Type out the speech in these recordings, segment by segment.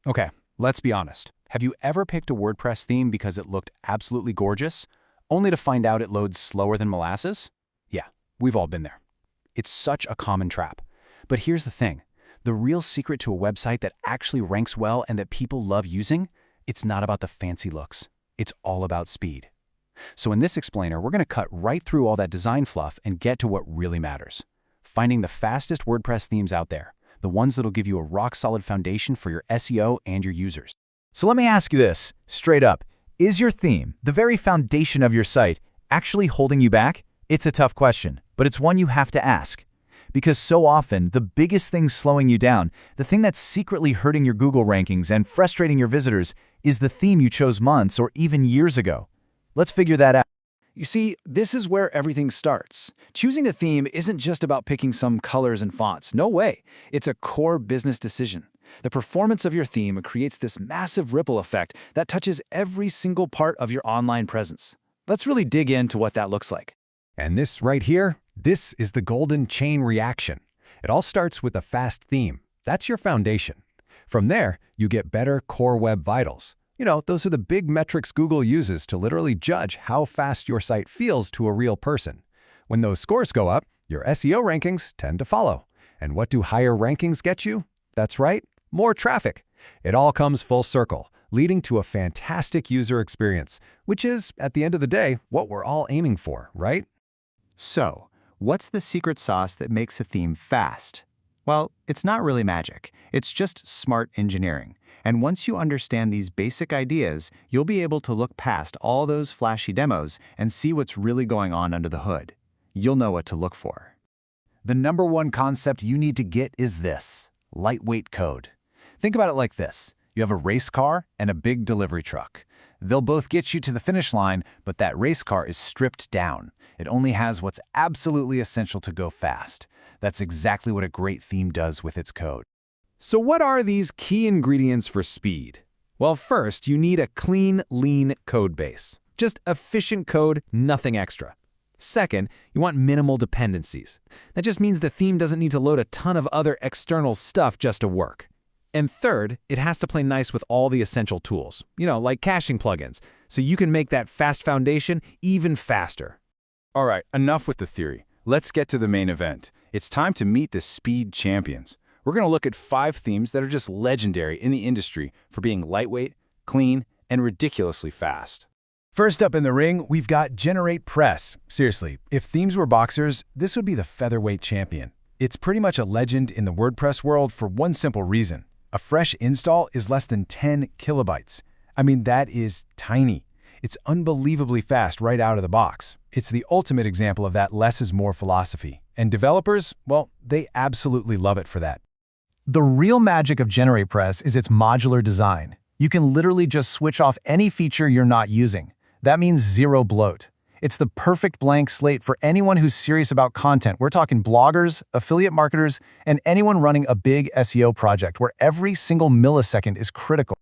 Okay, let's be honest. Have you ever picked a WordPress theme because it looked absolutely gorgeous, only to find out it loads slower than molasses? Yeah, we've all been there. It's such a common trap. But here's the thing. The real secret to a website that actually ranks well and that people love using, it's not about the fancy looks. It's all about speed. So in this explainer, we're going to cut right through all that design fluff and get to what really matters. Finding the fastest WordPress themes out there, the ones that'll give you a rock-solid foundation for your SEO and your users. So let me ask you this, straight up. Is your theme, the very foundation of your site, actually holding you back? It's a tough question, but it's one you have to ask. Because so often, the biggest thing slowing you down, the thing that's secretly hurting your Google rankings and frustrating your visitors, is the theme you chose months or even years ago. Let's figure that out. You see, this is where everything starts. Choosing a theme isn't just about picking some colors and fonts. No way. It's a core business decision. The performance of your theme creates this massive ripple effect that touches every single part of your online presence. Let's really dig into what that looks like. And this right here, this is the golden chain reaction. It all starts with a fast theme. That's your foundation. From there, you get better core web vitals. Those are the big metrics Google uses to literally judge how fast your site feels to a real person. When those scores go up, your SEO rankings tend to follow. And what do higher rankings get you? That's right, more traffic. It all comes full circle, leading to a fantastic user experience, which is, at the end of the day, what we're all aiming for, right? So, what's the secret sauce that makes a theme fast? Well, it's not really magic. It's just smart engineering. And once you understand these basic ideas, you'll be able to look past all those flashy demos and see what's really going on under the hood. You'll know what to look for. The number one concept you need to get is this: lightweight code. Think about it like this. You have a race car and a big delivery truck. They'll both get you to the finish line, but that race car is stripped down. It only has what's absolutely essential to go fast. That's exactly what a great theme does with its code. So what are these key ingredients for speed? Well, first, you need a clean, lean code base. Just efficient code, nothing extra. Second, you want minimal dependencies. That just means the theme doesn't need to load a ton of other external stuff just to work. And third, it has to play nice with all the essential tools, like caching plugins, so you can make that fast foundation even faster. All right, enough with the theory. Let's get to the main event. It's time to meet the speed champions. We're going to look at 5 themes that are just legendary in the industry for being lightweight, clean, and ridiculously fast. First up in the ring, we've got generatepress. Seriously, if themes were boxers, this would be the featherweight champion. It's pretty much a legend in the WordPress world for one simple reason. A fresh install is less than 10 kilobytes. I mean, that is tiny. It's unbelievably fast right out of the box. It's the ultimate example of that less is more philosophy. And developers, well, they absolutely love it for that. The real magic of generatepress is its modular design. You can literally just switch off any feature you're not using. That means zero bloat. It's the perfect blank slate for anyone who's serious about content. We're talking bloggers, affiliate marketers, and anyone running a big SEO project where every single millisecond is critical.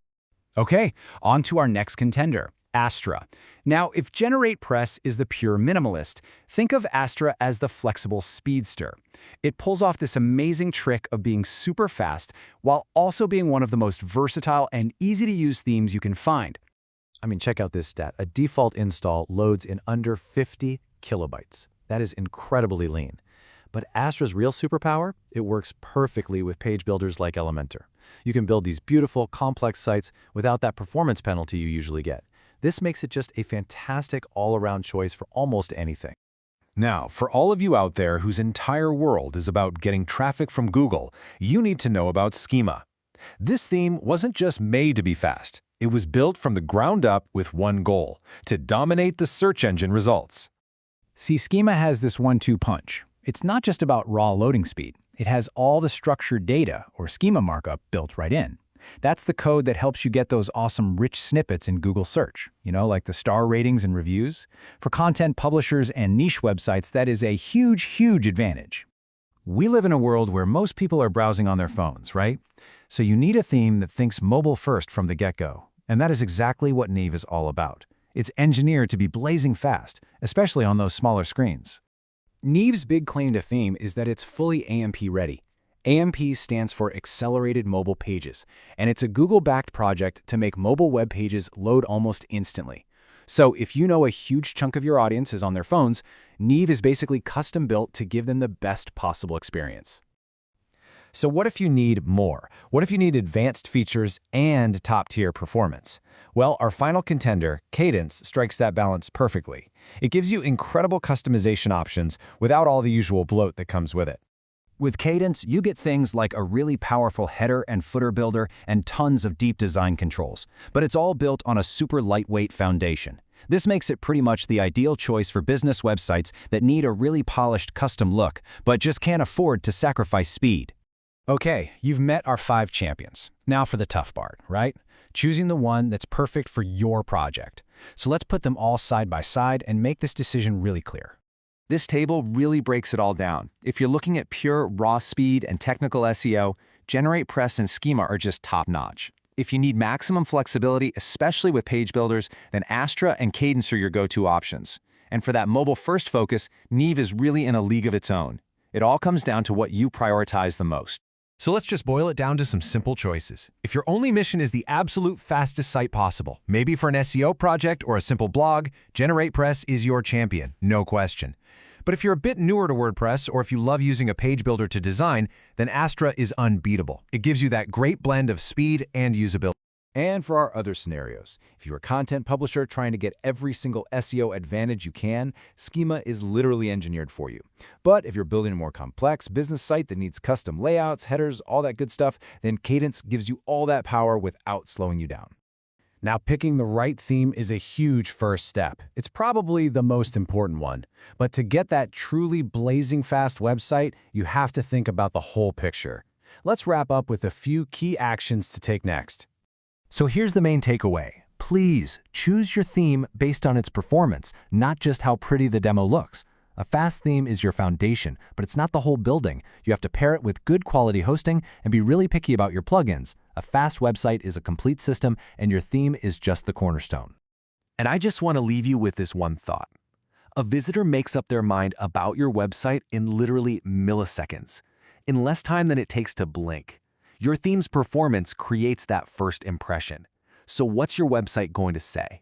Okay, on to our next contender, Astra. Now, if generatepress is the pure minimalist, think of Astra as the flexible speedster. It pulls off this amazing trick of being super fast while also being one of the most versatile and easy-to-use themes you can find. I mean, check out this stat. A default install loads in under 50 kilobytes. That is incredibly lean. But Astra's real superpower, it works perfectly with page builders like Elementor. You can build these beautiful, complex sites without that performance penalty you usually get. This makes it just a fantastic all-around choice for almost anything. Now, for all of you out there whose entire world is about getting traffic from Google, you need to know about Schema. This theme wasn't just made to be fast. It was built from the ground up with one goal: to dominate the search engine results. See, Schema has this 1-2 punch. It's not just about raw loading speed. It has all the structured data, or schema markup, built right in. That's the code that helps you get those awesome rich snippets in Google search, like the star ratings and reviews. For content publishers and niche websites, that is a huge, huge advantage. We live in a world where most people are browsing on their phones, right? So you need a theme that thinks mobile first from the get-go. And that is exactly what Neve is all about. It's engineered to be blazing fast, especially on those smaller screens. Neve's big claim to fame is that it's fully AMP ready. AMP stands for Accelerated Mobile Pages, and it's a Google-backed project to make mobile web pages load almost instantly. So if you know a huge chunk of your audience is on their phones, Neve is basically custom-built to give them the best possible experience. So what if you need more? What if you need advanced features and top-tier performance? Well, our final contender, Cadence, strikes that balance perfectly. It gives you incredible customization options without all the usual bloat that comes with it. With Cadence, you get things like a really powerful header and footer builder and tons of deep design controls, but it's all built on a super lightweight foundation. This makes it pretty much the ideal choice for business websites that need a really polished custom look, but just can't afford to sacrifice speed. Okay, you've met our 5 champions. Now for the tough part, right? Choosing the one that's perfect for your project. So let's put them all side by side and make this decision really clear. This table really breaks it all down. If you're looking at pure raw speed and technical SEO, GeneratePress and Schema are just top-notch. If you need maximum flexibility, especially with page builders, then Astra and Cadence are your go-to options. And for that mobile-first focus, Neve is really in a league of its own. It all comes down to what you prioritize the most. So let's just boil it down to some simple choices. If your only mission is the absolute fastest site possible, maybe for an SEO project or a simple blog, GeneratePress is your champion, no question. But if you're a bit newer to WordPress, or if you love using a page builder to design, then Astra is unbeatable. It gives you that great blend of speed and usability. And for our other scenarios, if you're a content publisher trying to get every single SEO advantage you can, Schema is literally engineered for you. But if you're building a more complex business site that needs custom layouts, headers, all that good stuff, then Cadence gives you all that power without slowing you down. Now, picking the right theme is a huge first step. It's probably the most important one. But to get that truly blazing fast website, you have to think about the whole picture. Let's wrap up with a few key actions to take next. So here's the main takeaway. Please choose your theme based on its performance, not just how pretty the demo looks. A fast theme is your foundation, but it's not the whole building. You have to pair it with good quality hosting and be really picky about your plugins. A fast website is a complete system, and your theme is just the cornerstone. And I just want to leave you with this one thought. A visitor makes up their mind about your website in literally milliseconds, in less time than it takes to blink. Your theme's performance creates that first impression. So what's your website going to say?